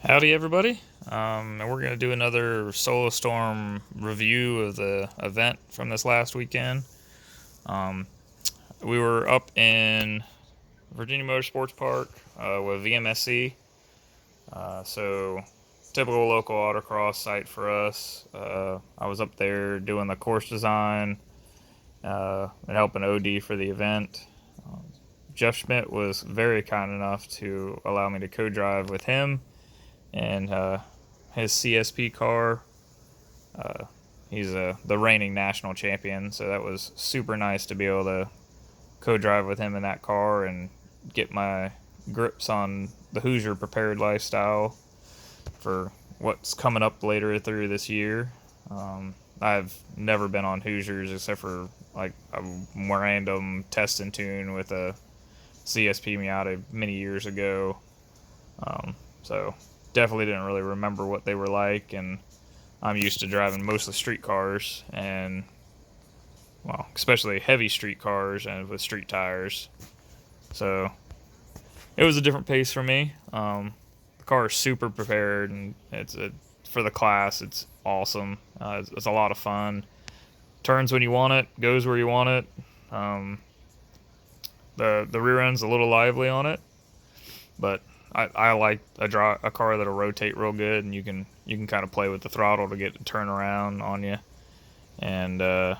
Howdy, everybody. And we're going to do another Solo Storm review of the event from this last weekend. Um, we were up in Virginia Motorsports Park with VMSC. So, typical local autocross site for us. I was up there doing the course design and helping OD for the event. Um, Jeff Schmidt was very kind enough to allow me to co drive with him and his CSP car. Uh, he's the reigning national champion, so that was super nice to be able to co-drive with him in that car and get my grips on the Hoosier prepared lifestyle for what's coming up later through this year. I've never been on Hoosiers except for like a random test and tune with a CSP Miata many years ago. So definitely didn't really remember what they were like, and I'm used to driving mostly street cars and, well, especially heavy street cars and with street tires. So it was a different pace for me. The car is super prepared and for the class. It's awesome. It's a lot of fun. Turns when you want it, goes where you want it. Um, the rear end's a little lively on it, but I like a car that'll rotate real good, and you can kind of play with the throttle to get to turn around on you. And I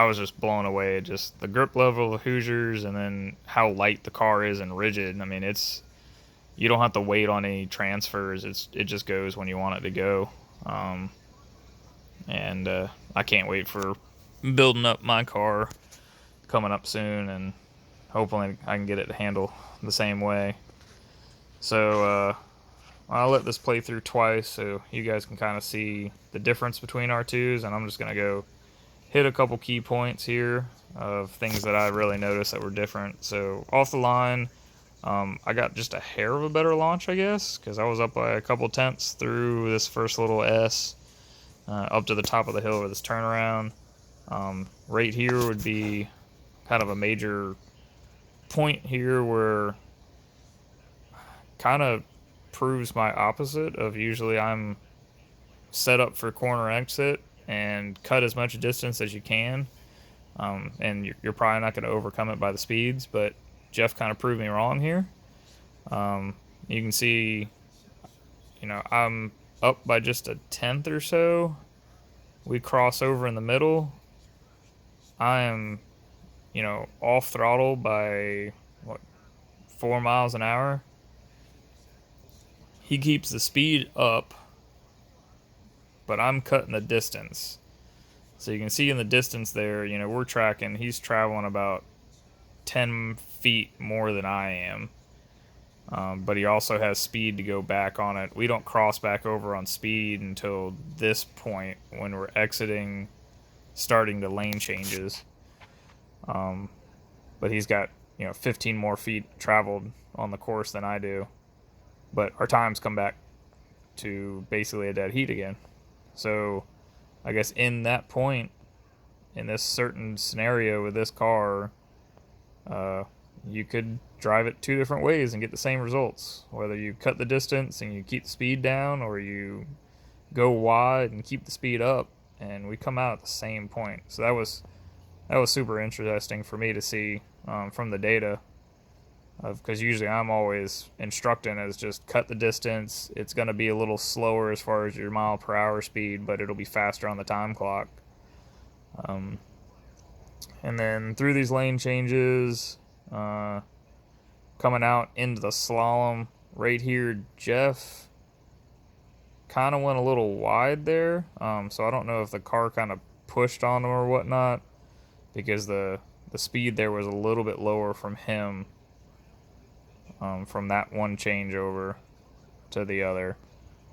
was just blown away at just the grip level of Hoosiers, and then how light the car is and rigid. I mean, you don't have to wait on any transfers. It just goes when you want it to go. And I can't wait for building up my car coming up soon, and hopefully I can get it to handle the same way. So I'll let this play through twice so you guys can kind of see the difference between our twos, and I'm just gonna go hit a couple key points here of things that I really noticed that were different. So off the line, I got just a hair of a better launch, I guess, because I was up by a couple tenths through this first little S up to the top of the hill with this turnaround. Right here would be kind of a major point here where kind of proves my opposite of usually I'm set up for corner exit and cut as much distance as you can. And you're probably not going to overcome it by the speeds, but Jeff kind of proved me wrong here. You can see, I'm up by just a tenth or so. We cross over in the middle. I am, off throttle by, 4 miles an hour. He keeps the speed up, but I'm cutting the distance. So you can see in the distance there, we're tracking, he's traveling about 10 feet more than I am. But he also has speed to go back on it. We don't cross back over on speed until this point when we're starting the lane changes. But he's got, 15 more feet traveled on the course than I do. But our times come back to basically a dead heat again. So I guess in that point, in this certain scenario with this car, you could drive it two different ways and get the same results. Whether you cut the distance and you keep the speed down, or you go wide and keep the speed up, and we come out at the same point. So that was super interesting for me to see from the data, because usually I'm always instructing as just cut the distance. It's going to be a little slower as far as your mile per hour speed, but it'll be faster on the time clock. And then through these lane changes, coming out into the slalom right here, Jeff kind of went a little wide there. So I don't know if the car kind of pushed on him or whatnot, because the speed there was a little bit lower from him, from that one changeover to the other.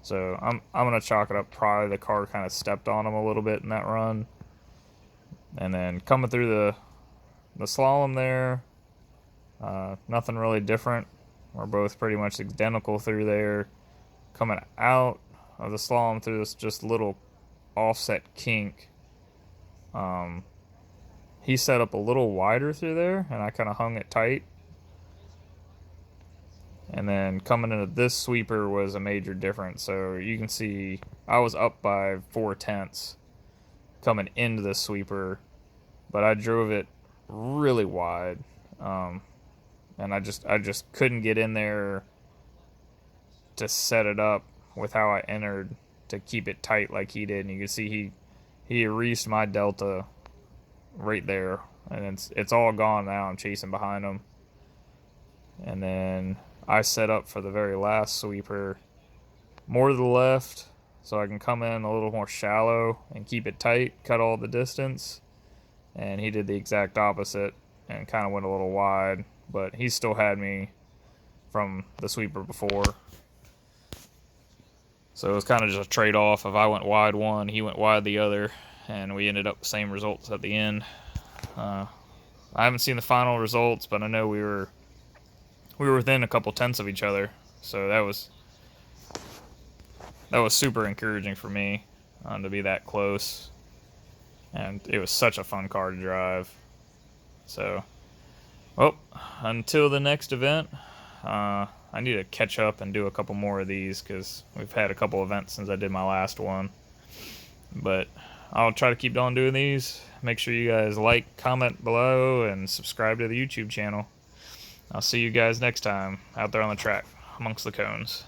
So I'm gonna chalk it up. Probably the car kind of stepped on him a little bit in that run. And then coming through the slalom there, nothing really different. We're both pretty much identical through there. Coming out of the slalom through this just little offset kink, he set up a little wider through there, and I kind of hung it tight. And then coming into this sweeper was a major difference. So you can see I was up by 4/10 coming into the sweeper, but I drove it really wide, and I just couldn't get in there to set it up with how I entered to keep it tight like he did. And you can see he erased my delta right there, and it's all gone now. I'm chasing behind him, and then I set up for the very last sweeper more to the left so I can come in a little more shallow and keep it tight, cut all the distance. And he did the exact opposite and kind of went a little wide, but he still had me from the sweeper before. So it was kind of just a trade-off. If I went wide one, he went wide the other, and we ended up the same results at the end. I haven't seen the final results, but I know we were within a couple tenths of each other. So that was super encouraging for me to be that close, and it was such a fun car to drive. So, well, until the next event, I need to catch up and do a couple more of these because we've had a couple events since I did my last one. But I'll try to keep on doing these. Make sure you guys like, comment below, and subscribe to the YouTube channel. I'll see you guys next time out there on the track amongst the cones.